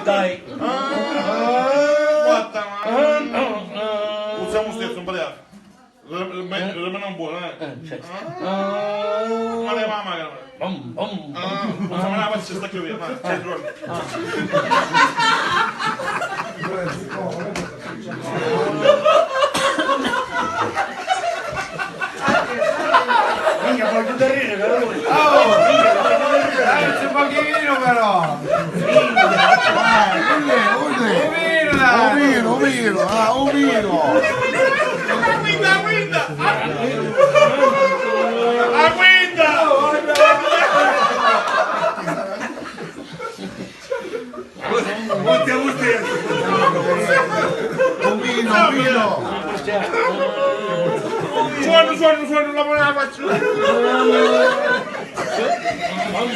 Dai. Guarda, ma... Usiamo stesso un po' di altro. Rimane un buono, Ma le mamma che... Usiamo la faccia sta qui via, ma c'è giorno. Minchia, voglio darire però lui. C'è un pochino però. Un vino. Guida! La guida! Un vino. Suono, la buona faccio. Vamos